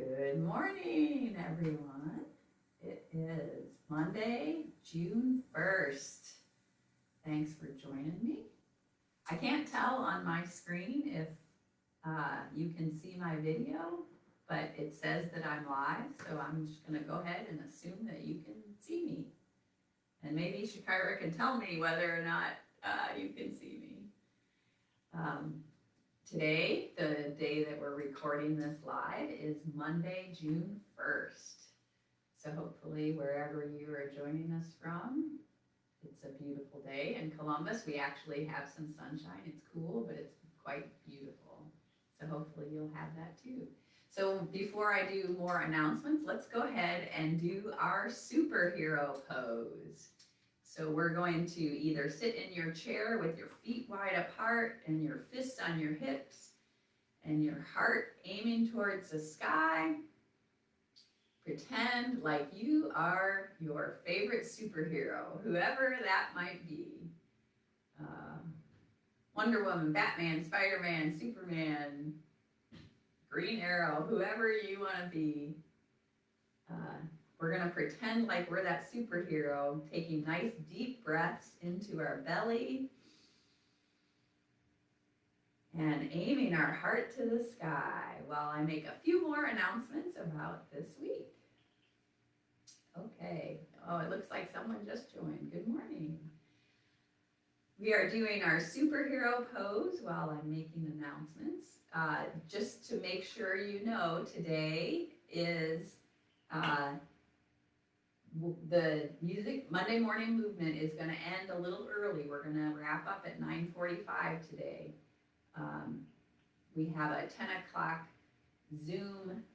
Good morning, everyone. It is Monday, June 1st. Thanks for joining me. I can't tell on my screen if you can see my video, but it says that I'm live, so I'm just going to go ahead and assume that you can see me. And maybe Shakira can tell me whether or not you can see me. Today, the day that we're recording this live, is Monday, June 1st. So hopefully wherever you are joining us from, it's a beautiful day. In Columbus, we actually have some sunshine. It's cool, but it's quite beautiful. So hopefully you'll have that too. So before I do more announcements, let's go ahead and do our superhero pose. So we're going to either sit in your chair with your feet wide apart and your fists on your hips and your heart aiming towards the sky. Pretend like you are your favorite superhero, whoever that might be. Wonder Woman, Batman, Spider-Man, Superman, Green Arrow, whoever you want to be. We're going to pretend like we're that superhero, taking nice deep breaths into our belly and aiming our heart to the sky while I make a few more announcements about this week. Okay. Oh, it looks like someone just joined. Good morning. We are doing our superhero pose while I'm making announcements. Just to make sure you know, today is the Monday morning movement is going to end a little early. We're going to wrap up at 9:45 today. We have a 10 o'clock Zoom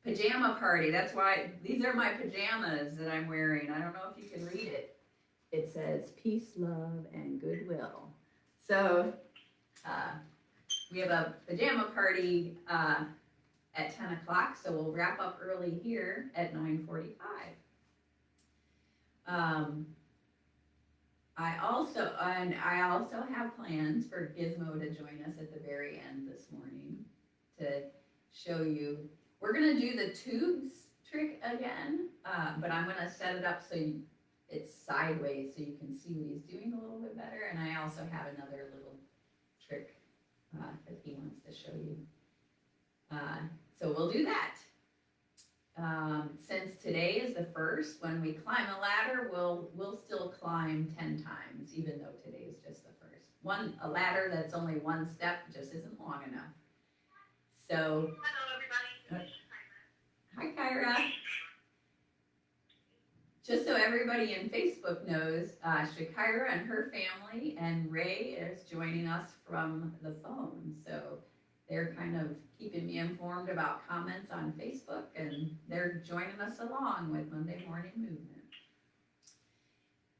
pajama party. That's why these are my pajamas that I'm wearing. I don't know if you can read it. It says peace, love, and goodwill. So we have a pajama party at 10 o'clock, so we'll wrap up early here at 9:45. I also have plans for Gizmo to join us at the very end this morning to show you. We're going to do the tubes trick again, but I'm going to set it up so it's sideways so you can see what he's doing a little bit better. And I also have another little trick that he wants to show you. So we'll do that. Since today is the first, when we climb a ladder, we'll still climb 10 times, even though today is just the first. A ladder that's only one step just isn't long enough. So, hello everybody. Hi Kyra. Just so everybody in Facebook knows, Shakira and her family and Ray is joining us from the phone. So they're kind of keeping me informed about comments on Facebook, and they're joining us along with Monday Morning Movement.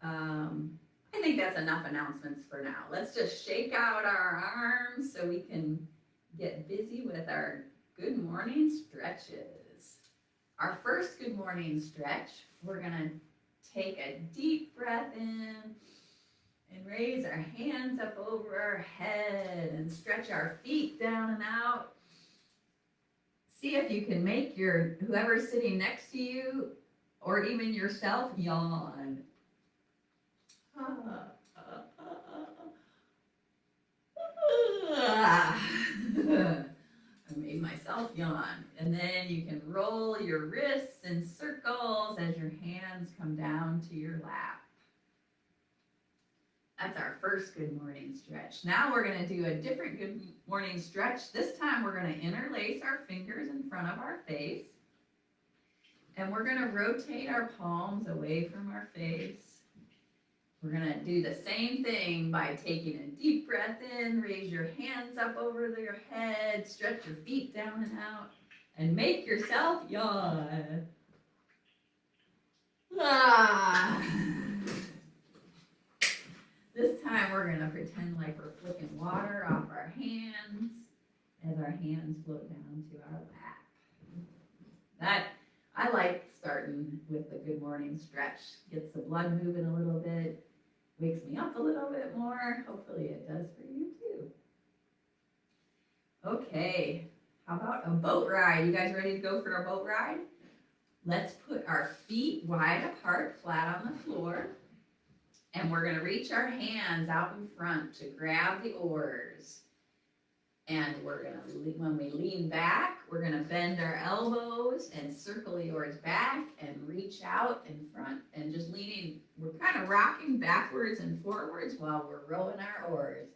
I think that's enough announcements for now. Let's just shake out our arms so we can get busy with our good morning stretches. Our first good morning stretch, we're gonna take a deep breath in and raise our hands up over our head and stretch our feet down and out. See if you can make whoever's sitting next to you or even yourself yawn. I made myself yawn. And then you can roll your wrists in circles as your hands come down to your lap. That's our first good morning stretch. Now we're going to do a different good morning stretch. This time we're going to interlace our fingers in front of our face. And we're going to rotate our palms away from our face. We're going to do the same thing by taking a deep breath in, raise your hands up over your head, stretch your feet down and out, and make yourself yawn. This time we're going to pretend like we're flicking water off our hands as our hands float down to our lap. I like starting with the good morning stretch. Gets the blood moving a little bit, wakes me up a little bit more. Hopefully it does for you too. Okay, How about a boat ride? You guys ready to go for a boat ride? Let's put our feet wide apart, flat on the floor. And we're gonna reach our hands out in front to grab the oars. And we're gonna, when we lean back, we're gonna bend our elbows and circle the oars back and reach out in front and just leaning. We're kind of rocking backwards and forwards while we're rowing our oars.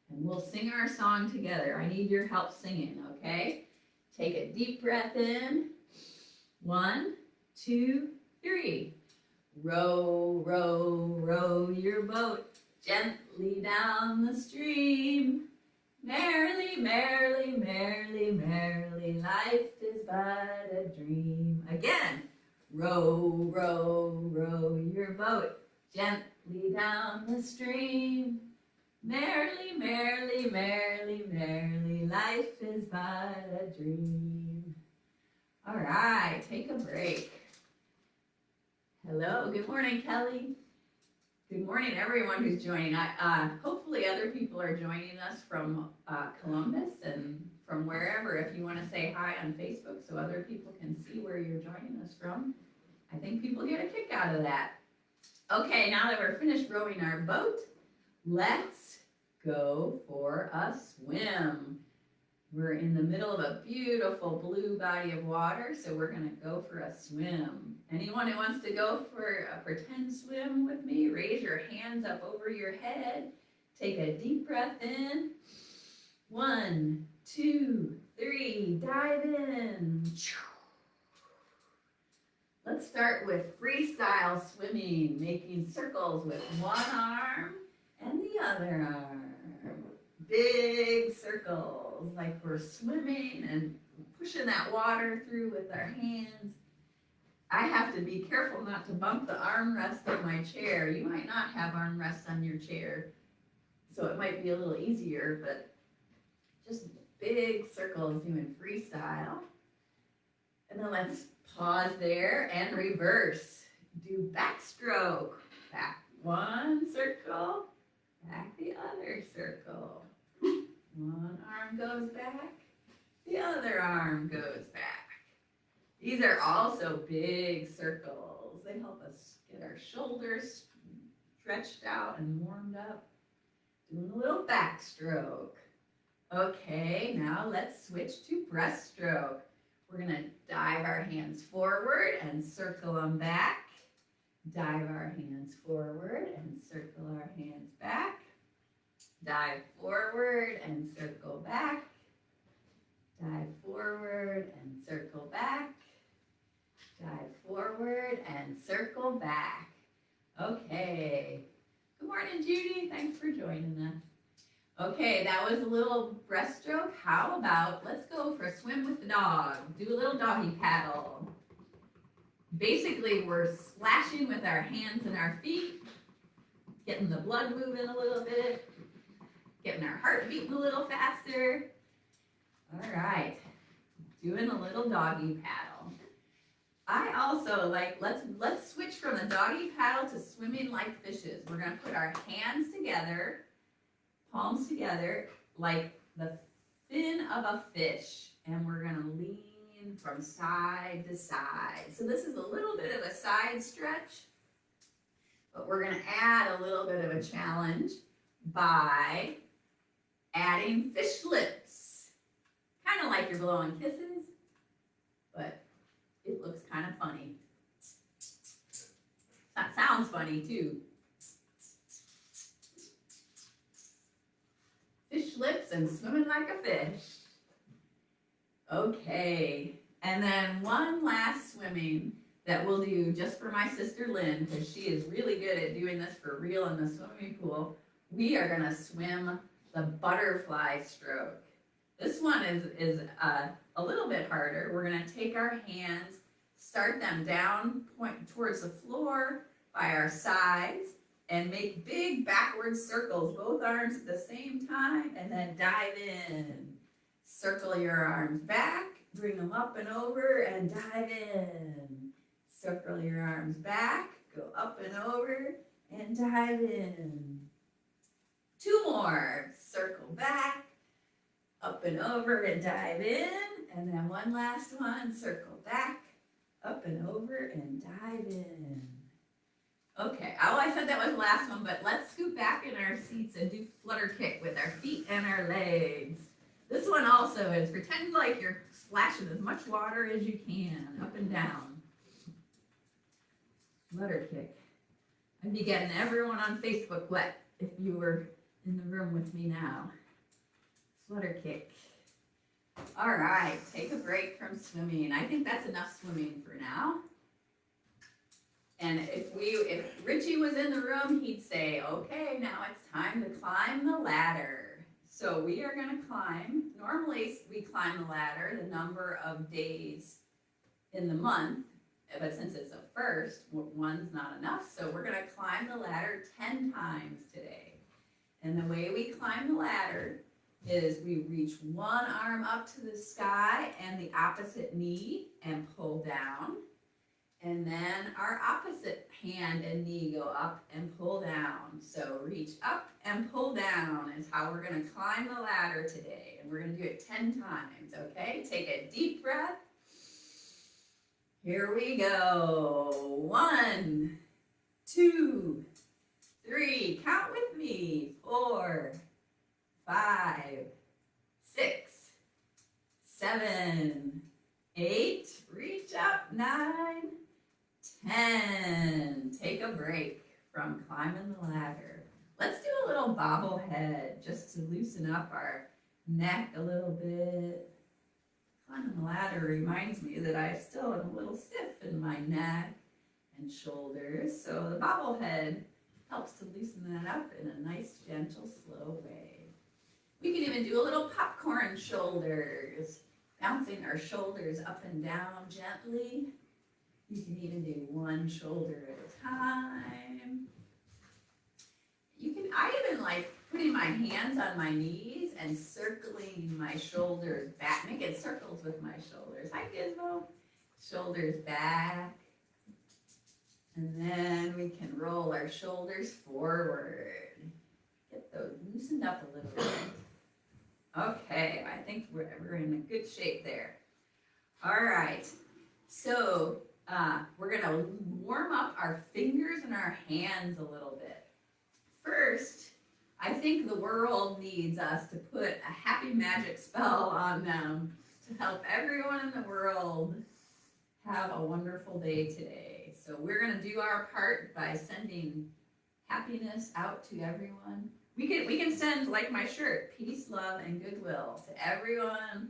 And we'll sing our song together. I need your help singing, okay? Take a deep breath in. 1, 2, 3. Row, row, row your boat gently down the stream. Merrily, merrily, merrily, merrily, life is but a dream. Again, row, row, row your boat gently down the stream. Merrily, merrily, merrily, merrily, life is but a dream. All right, take a break. Hello, good morning, Kelly. Good morning, everyone who's joining. Hopefully other people are joining us from Columbus and from wherever. If you want to say hi on Facebook so other people can see where you're joining us from, I think people get a kick out of that. Okay, now that we're finished rowing our boat, let's go for a swim. We're in the middle of a beautiful blue body of water, so we're gonna go for a swim. Anyone who wants to go for a pretend swim with me, raise your hands up over your head. Take a deep breath in. 1, 2, 3, dive in. Let's start with freestyle swimming, making circles with one arm and the other arm. Big circles, like we're swimming and pushing that water through with our hands. I have to be careful not to bump the armrest of my chair. You might not have armrests on your chair, so it might be a little easier, but just big circles doing freestyle. And then let's pause there and reverse. Do backstroke. Back one circle, back the other circle. One arm goes back, the other arm goes back. These are also big circles. They help us get our shoulders stretched out and warmed up. Doing a little backstroke. Okay, now let's switch to breaststroke. We're gonna dive our hands forward and circle them back. Dive our hands forward and circle our hands back. Dive forward and circle back. Dive forward and circle back. Dive forward and circle back. Okay. Good morning, Judy. Thanks for joining us. Okay, that was a little breaststroke. How about let's go for a swim with the dog. Do a little doggy paddle. Basically, we're splashing with our hands and our feet, getting the blood moving a little bit, getting our heart beating a little faster. All right, doing a little doggy paddle. I also let's switch from the doggy paddle to swimming like fishes. We're gonna put our hands together, palms together, like the fin of a fish, and we're gonna lean from side to side. So this is a little bit of a side stretch, but we're gonna add a little bit of a challenge by adding fish lips. Kind of like you're blowing kisses, but it looks kind of funny. That sounds funny too. Fish lips and swimming like a fish. Okay, and then one last swimming that we'll do just for my sister Lynn, because she is really good at doing this for real in the swimming pool. We are gonna swim the butterfly stroke. This one is a little bit harder. We're gonna take our hands, start them down, point towards the floor by our sides, and make big backward circles, both arms at the same time, and then dive in. Circle your arms back, bring them up and over, and dive in. Circle your arms back, go up and over, and dive in. Two more. Circle back, Up and over and dive in. And then one last one, circle back, up and over and dive in. Okay, oh, I said that was the last one, but let's scoot back in our seats and do flutter kick with our feet and our legs. This one also is pretend like you're splashing as much water as you can, up and down. Flutter kick. I'd be getting everyone on Facebook wet if you were in the room with me now. Flutter kick. All right, take a break from swimming. I think that's enough swimming for now. And if Richie was in the room, he'd say, okay, now it's time to climb the ladder. So we are gonna climb. Normally we climb the ladder the number of days in the month, but since it's the first, one's not enough. So we're gonna climb the ladder 10 times today. And the way we climb the ladder is we reach one arm up to the sky and the opposite knee and pull down. And then our opposite hand and knee go up and pull down. So reach up and pull down is how we're gonna climb the ladder today. And we're gonna do it 10 times, okay? Take a deep breath. Here we go. 1, 2, 3, count with me. 4, 5, 6, 7, 8, reach up, 9, 10. Take a break from climbing the ladder. Let's do a little bobblehead just to loosen up our neck a little bit. Climbing the ladder reminds me that I still am a little stiff in my neck and shoulders, so the bobblehead helps to loosen that up in a nice, gentle, slow way. We can even do a little popcorn shoulders, bouncing our shoulders up and down gently. You can even do one shoulder at a time. I even like putting my hands on my knees and circling my shoulders back, making circles with my shoulders. Hi, Gizmo. Shoulders back. And then we can roll our shoulders forward. Get those loosened up a little bit. Okay, I think we're in a good shape there. All right, so we're gonna warm up our fingers and our hands a little bit. First, I think the world needs us to put a happy magic spell on them to help everyone in the world have a wonderful day today. So we're gonna do our part by sending happiness out to everyone. We can send, like my shirt, peace, love, and goodwill to everyone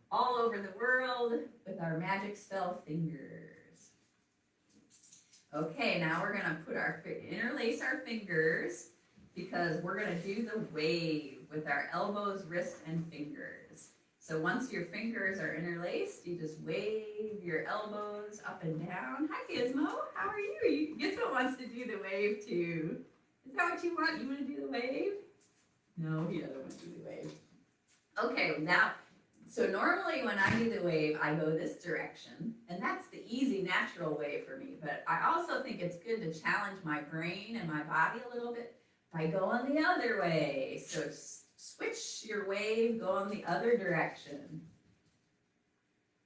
all over the world with our magic spell fingers. Okay, now we're gonna interlace our fingers because we're gonna do the wave with our elbows, wrist, and fingers. So once your fingers are interlaced, you just wave your elbows up and down. Hi, Gizmo, how are you? Gizmo wants to do the wave too. Is that what you want? You want to do the wave? No, he doesn't want to do the wave. Okay, now, so normally when I do the wave, I go this direction, and that's the easy, natural way for me. But I also think it's good to challenge my brain and my body a little bit by going the other way. So switch your wave, go in the other direction.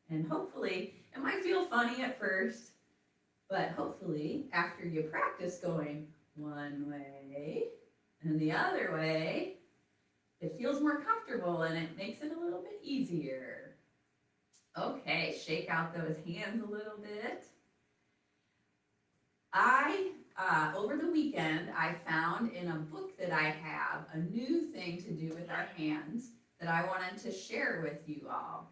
And hopefully, it might feel funny at first, but hopefully after you practice going one way and the other way, it feels more comfortable and it makes it a little bit easier. Okay, shake out those hands a little bit. Over the weekend, I found in a book that I have a new thing to do with our hands that I wanted to share with you all.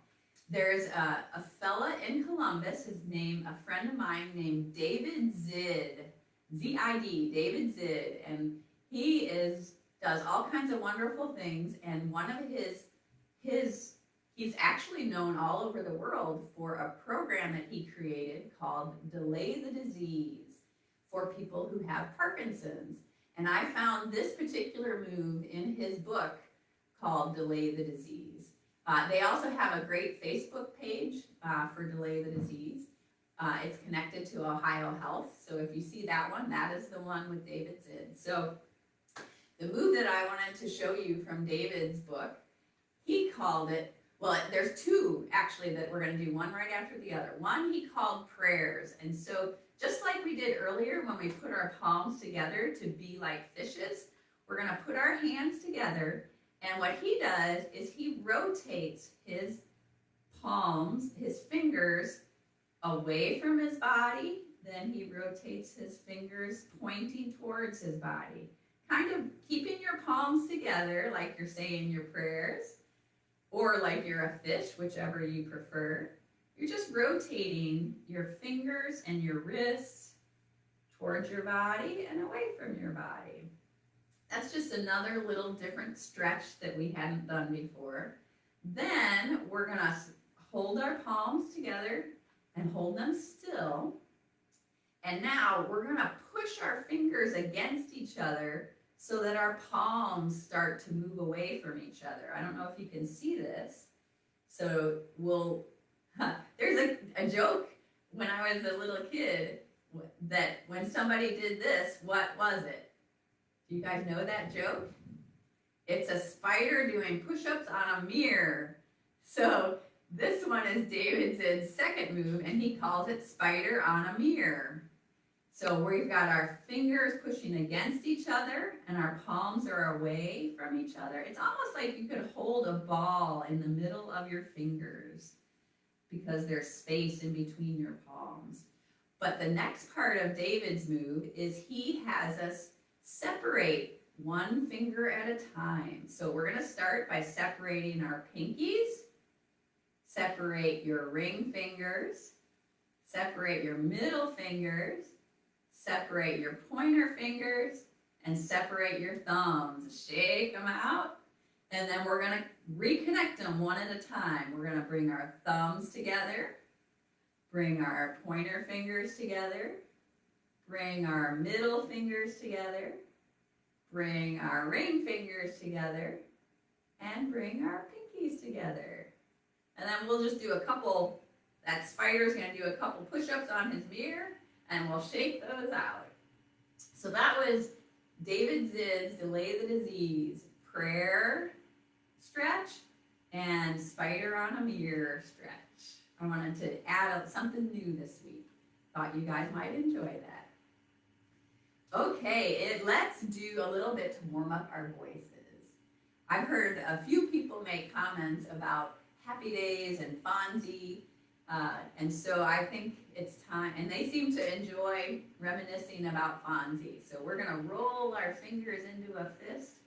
There's a fella in Columbus, a friend of mine named David Zid, Z-I-D, David Zid, and he does all kinds of wonderful things, and one of he's actually known all over the world for a program that he created called Delay the Disease for people who have Parkinson's. And I found this particular move in his book called Delay the Disease. They also have a great Facebook page for Delay the Disease. It's connected to Ohio Health. So if you see that one, that is the one with David Zid. So the move that I wanted to show you from David's book, he called it, well, there's two actually that we're going to do, one right after the other. One he called prayers. And so just like we did earlier when we put our palms together to be like fishes, we're going to put our hands together. And what he does is he rotates his palms, his fingers away from his body. Then he rotates his fingers pointing towards his body, kind of keeping your palms together like you're saying your prayers, or like you're a fish, whichever you prefer. You're just rotating your fingers and your wrists towards your body and away from your body. That's just another little different stretch that we hadn't done before. Then we're going to hold our palms together and hold them still. And now we're going to push our fingers against each other so that our palms start to move away from each other. I don't know if you can see this. So there's a joke when I was a little kid that when somebody did this, what was it? Do you guys know that joke? It's a spider doing push-ups on a mirror. So this one is David's second move, and he calls it spider on a mirror. So we've got our fingers pushing against each other and our palms are away from each other. It's almost like you could hold a ball in the middle of your fingers because there's space in between your palms. But the next part of David's move is he has us separate one finger at a time. So we're going to start by separating our pinkies, separate your ring fingers, separate your middle fingers, separate your pointer fingers, and separate your thumbs. Shake them out, and then we're going to reconnect them one at a time. We're going to bring our thumbs together, bring our pointer fingers together, bring our middle fingers together, bring our ring fingers together, and bring our pinkies together. And then we'll just do a couple, that spider's going to do a couple push-ups on his mirror, and we'll shake those out. So that was David Zid's Delay the Disease prayer stretch and spider on a mirror stretch. I wanted to add something new this week. Thought you guys might enjoy that. Okay, let's do a little bit to warm up our voices. I've heard a few people make comments about Happy Days and Fonzie. And so I think it's time, and they seem to enjoy reminiscing about Fonzie. So we're going to roll our fingers into a fist.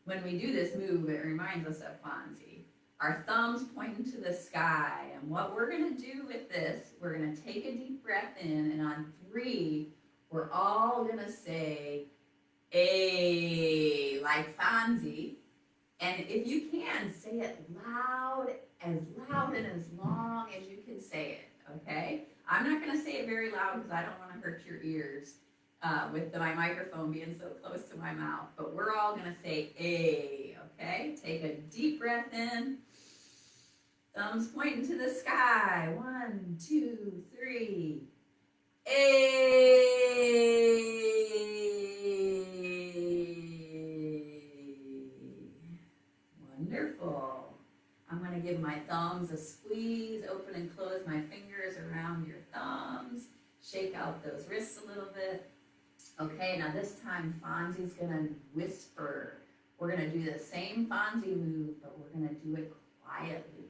When we do this move, it reminds us of Fonzie. Our thumbs pointing to the sky. And what we're going to do with this, we're going to take a deep breath in, and on 3, we're all going to say, A, like Fonzie. And if you can, say it loud and as long as you can say it, okay? I'm not going to say it very loud because I don't want to hurt your ears with my microphone being so close to my mouth. But we're all going to say A, okay? Take a deep breath in. Thumbs pointing to the sky. 1, 2, 3. A. Wonderful. I'm going to give my thumbs a squeeze, open and close my fingers around your thumbs, shake out those wrists a little bit. Okay, now this time Fonzie's going to whisper. We're going to do the same Fonzie move, but we're going to do it quietly.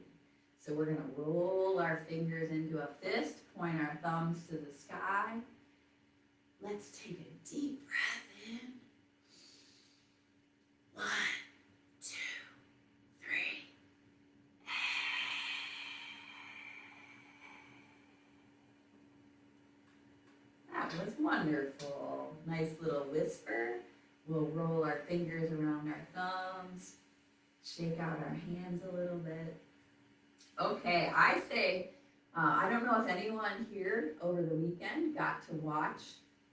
So we're going to roll our fingers into a fist, point our thumbs to the sky. Let's take a deep breath in. 1, 2, 3. That was wonderful. Nice little whisper. We'll roll our fingers around our thumbs, shake out our hands a little bit. Okay, I say, I don't know if anyone here over the weekend got to watch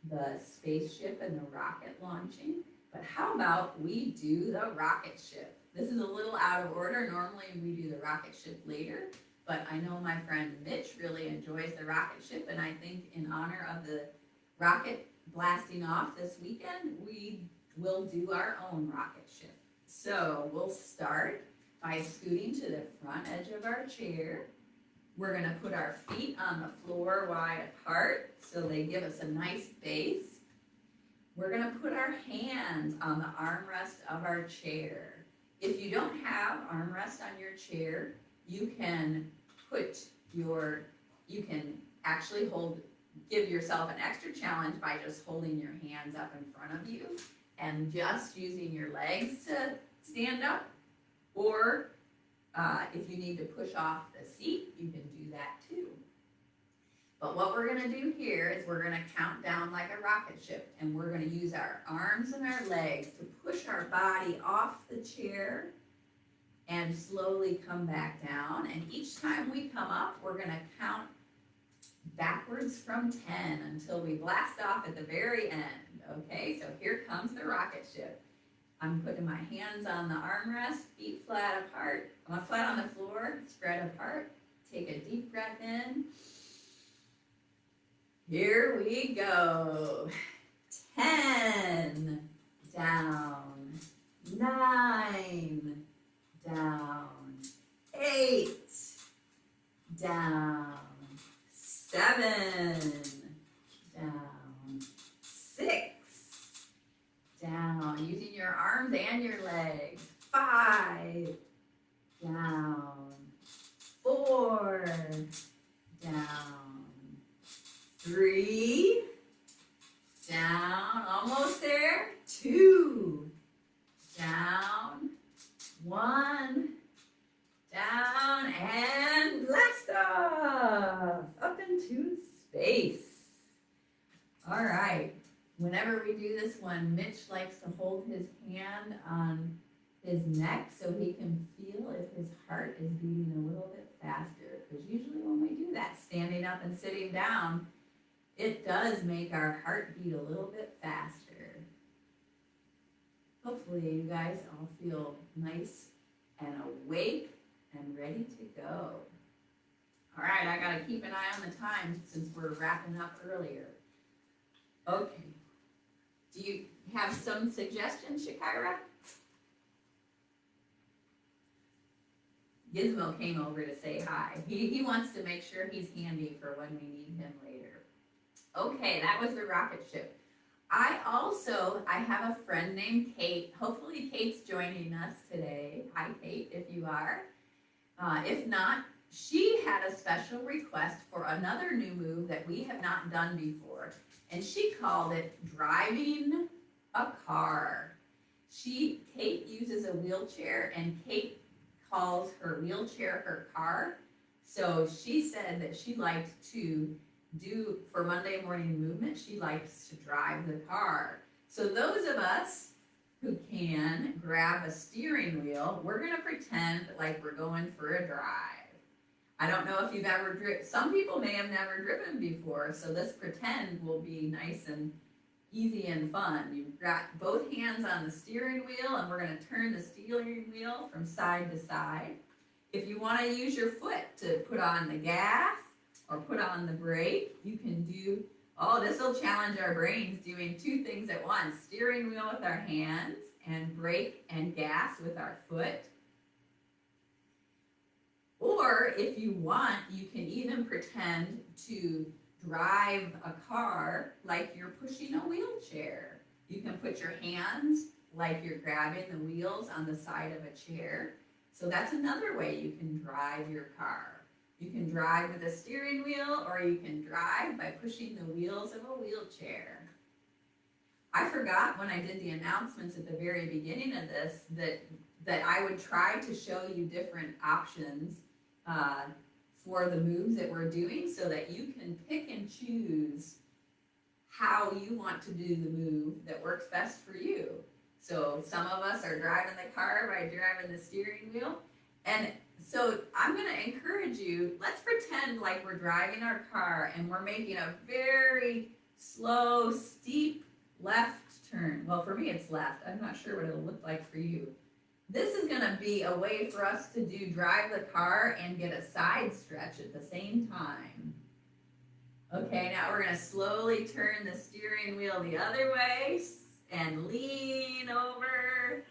the spaceship and the rocket launching, but how about we do the rocket ship? This is a little out of order. Normally we do the rocket ship later, but I know my friend Mitch really enjoys the rocket ship, and I think in honor of the rocket blasting off this weekend, we will do our own rocket ship. So we'll start by scooting to the front edge of our chair. We're gonna put our feet on the floor wide apart so they give us a nice base. We're gonna put our hands on the armrest of our chair. If you don't have armrest on your chair, you can actually give yourself an extra challenge by just holding your hands up in front of you and just using your legs to stand up. Or if you need to push off the seat, you can do that too. But what we're gonna do here is we're gonna count down like a rocket ship, and we're gonna use our arms and our legs to push our body off the chair and slowly come back down. And each time we come up, we're gonna count backwards from 10 until we blast off at the very end. Okay, so here comes the rocket ship. I'm putting my hands on the armrest, feet flat apart. I'm flat on the floor, spread apart. Take a deep breath in. Here we go. 10, down, 9, down, 8, down, 7, down, 6, down, using your arms and your legs, 5, down, 4, down, 3, down, almost there, 2, down, 1, down, and blast off, up into space. All right, whenever we do this one, Mitch likes to hold his hand on his neck so he can feel if his heart is beating a little bit faster, because usually when we do that, standing up and sitting down, it does make our heart beat a little bit faster. Hopefully you guys all feel nice and awake and ready to go. All right, I gotta keep an eye on the time since we're wrapping up earlier. Okay, do you have some suggestions, Shakira? Gizmo came over to say hi. He wants to make sure he's handy for when we need him later. Okay, that was the rocket ship. I have a friend named Kate. Hopefully Kate's joining us today. Hi Kate, if you are. If not, she had a special request for another new move that we have not done before. And she called it driving a car. Kate uses a wheelchair, and Kate calls her wheelchair her car. So she said that she liked to do, for Monday Morning Movement, she likes to drive the car. So those of us who can grab a steering wheel, we're gonna pretend like we're going for a drive. I don't know if you've ever driven, some people may have never driven before, so this pretend will be nice and easy and fun. You've got both hands on the steering wheel, and we're gonna turn the steering wheel from side to side. If you wanna use your foot to put on the gas or put on the brake, you can do, this will challenge our brains, doing two things at once: steering wheel with our hands and brake and gas with our foot. Or if you want, you can even pretend to drive a car like you're pushing a wheelchair. You can put your hands like you're grabbing the wheels on the side of a chair. So that's another way you can drive your car. You can drive with a steering wheel, or you can drive by pushing the wheels of a wheelchair. I forgot when I did the announcements at the very beginning of this that I would try to show you different options for the moves that we're doing, so that you can pick and choose how you want to do the move that works best for you. So some of us are driving the car by driving the steering wheel. And so I'm going to encourage you, let's pretend like we're driving our car and we're making a very slow, steep left turn. Well, for me it's left. I'm not sure what it'll look like for you. This is going to be a way for us to drive the car and get a side stretch at the same time. Okay, now we're going to slowly turn the steering wheel the other way and lean over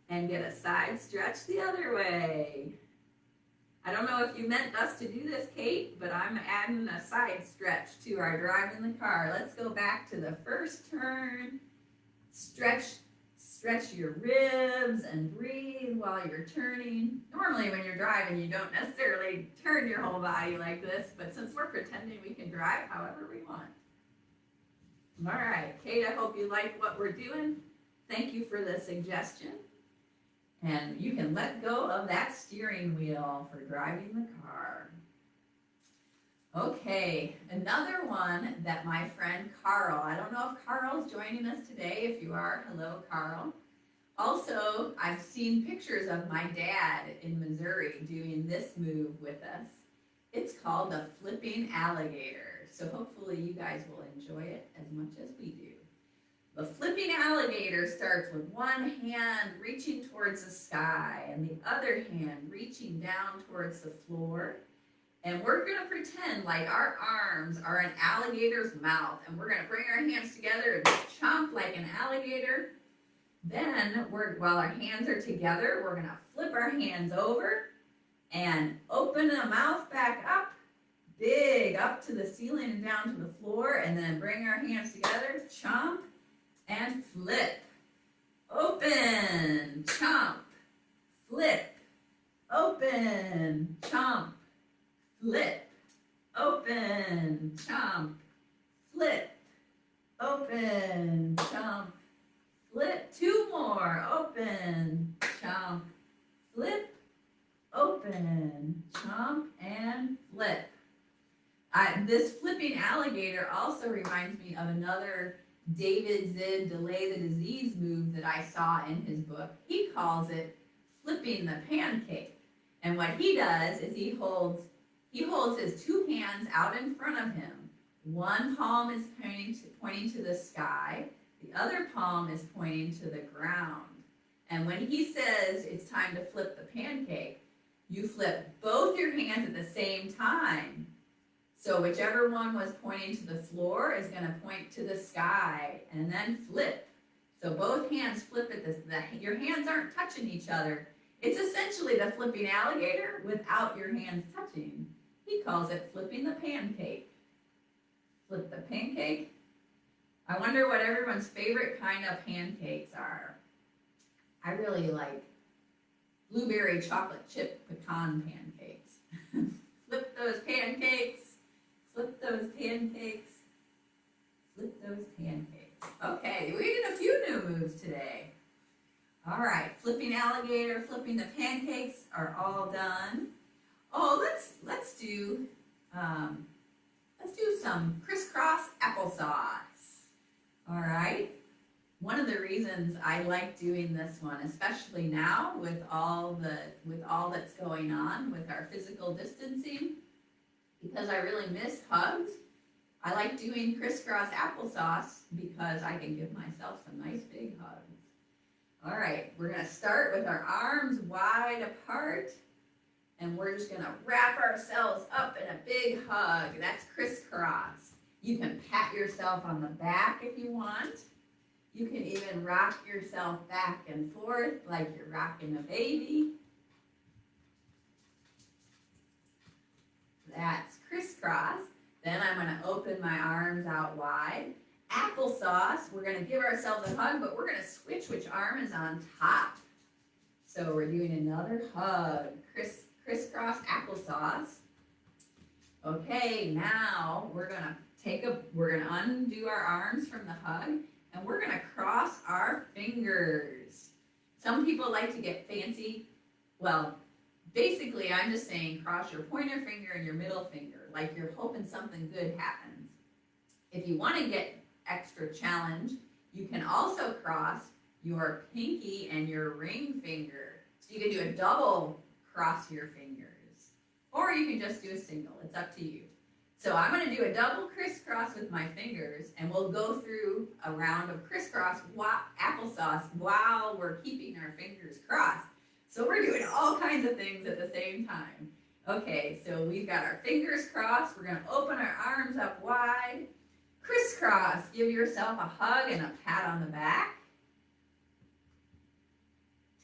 and get a side stretch the other way. I don't know if you meant us to do this, Kate, but I'm adding a side stretch to our drive in the car. Let's go back to the first turn. Stretch your ribs and breathe while you're turning. Normally when you're driving, you don't necessarily turn your whole body like this, but since we're pretending we can drive however we want. All right, Kate, I hope you like what we're doing. Thank you for the suggestion. And you can let go of that steering wheel for driving the car. Okay, another one that my friend Carl, I don't know if Carl's joining us today. If you are, hello, Carl. Also, I've seen pictures of my dad in Missouri doing this move with us. It's called the flipping alligator. So hopefully you guys will enjoy it as much as we do. The flipping alligator starts with one hand reaching towards the sky and the other hand reaching down towards the floor. And we're going to pretend like our arms are an alligator's mouth, and we're going to bring our hands together and chomp like an alligator. Then, while our hands are together, we're going to flip our hands over and open the mouth back up, big, up to the ceiling and down to the floor, and then bring our hands together, chomp, and flip. Open, chomp, flip, open, chomp, flip, open, chomp, flip, open, chomp, flip. Two more. Open, chomp, flip, open, chomp, and flip. This flipping alligator also reminds me of another David Zinn delay the disease move that I saw in his book. He calls it flipping the pancake. And what he does is he holds his two hands out in front of him. One palm is pointing to the sky. The other palm is pointing to the ground. And when he says it's time to flip the pancake, you flip both your hands at the same time. So whichever one was pointing to the floor is going to point to the sky and then flip. So both hands flip at your hands aren't touching each other. It's essentially the flipping alligator without your hands touching. He calls it flipping the pancake. Flip the pancake. I wonder what everyone's favorite kind of pancakes are. I really like blueberry chocolate chip pecan pancakes. Flip those pancakes. Flip those pancakes. Flip those pancakes. Okay, we did a few new moves today. All right, flipping alligator, flipping the pancakes are all done. Oh, let's do some crisscross applesauce. All right. One of the reasons I like doing this one, especially now with all that's going on with our physical distancing, because I really miss hugs. I like doing crisscross applesauce because I can give myself some nice big hugs. All right, we're going to start with our arms wide apart, and we're just going to wrap ourselves up in a big hug. That's crisscross. You can pat yourself on the back if you want. You can even rock yourself back and forth like you're rocking a baby. That's crisscross. Then I'm going to open my arms out wide. Applesauce, we're going to give ourselves a hug, but we're going to switch which arm is on top. So we're doing another hug. Crisscross applesauce. Okay, now we're going to undo our arms from the hug, and we're going to cross our fingers. Some people like to get fancy. Well, basically, I'm just saying cross your pointer finger and your middle finger, like you're hoping something good happens. If you want to get extra challenge, you can also cross your pinky and your ring finger. So you can do a double cross your fingers, or you can just do a single. It's up to you. So I'm going to do a double crisscross with my fingers, and we'll go through a round of crisscross applesauce while we're keeping our fingers crossed. So we're doing all kinds of things at the same time. Okay, so we've got our fingers crossed. We're going to open our arms up wide. Crisscross. Give yourself a hug and a pat on the back.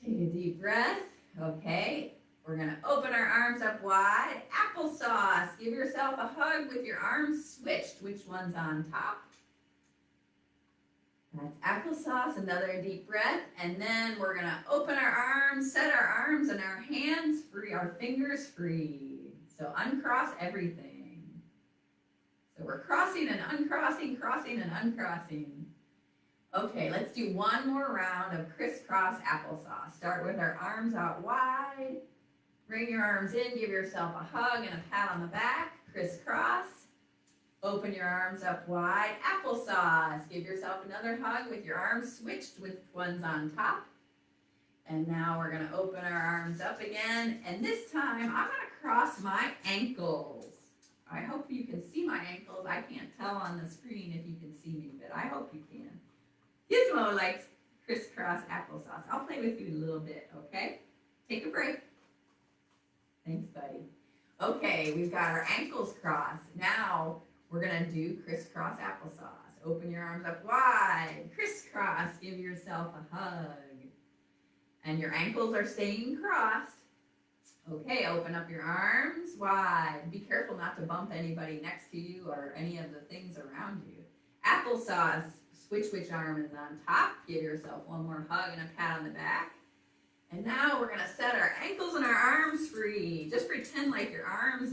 Take a deep breath. Okay. We're going to open our arms up wide. Applesauce. Give yourself a hug with your arms switched. Which one's on top? That's applesauce. Another deep breath. And then we're going to open our arms, set our arms and our hands free, our fingers free. So uncross everything. So we're crossing and uncrossing, crossing and uncrossing. Okay, let's do one more round of crisscross applesauce. Start with our arms out wide. Bring your arms in, give yourself a hug and a pat on the back. Crisscross. Open your arms up wide. Applesauce. Give yourself another hug with your arms switched with ones on top. And now we're going to open our arms up again. And this time I'm going to cross my ankles. I hope you can see my ankles. I can't tell on the screen if you can see me, but I hope you can. Gizmo likes crisscross applesauce. I'll play with you a little bit, okay? Take a break. Thanks, buddy. Okay, we've got our ankles crossed. Now we're going to do crisscross applesauce. Open your arms up wide. Crisscross. Give yourself a hug. And your ankles are staying crossed. Okay, open up your arms wide. Be careful not to bump anybody next to you or any of the things around you. Applesauce. Switch which arm is on top. Give yourself one more hug and a pat on the back. And now we're going to set our ankles and our arms free. Just pretend like your arms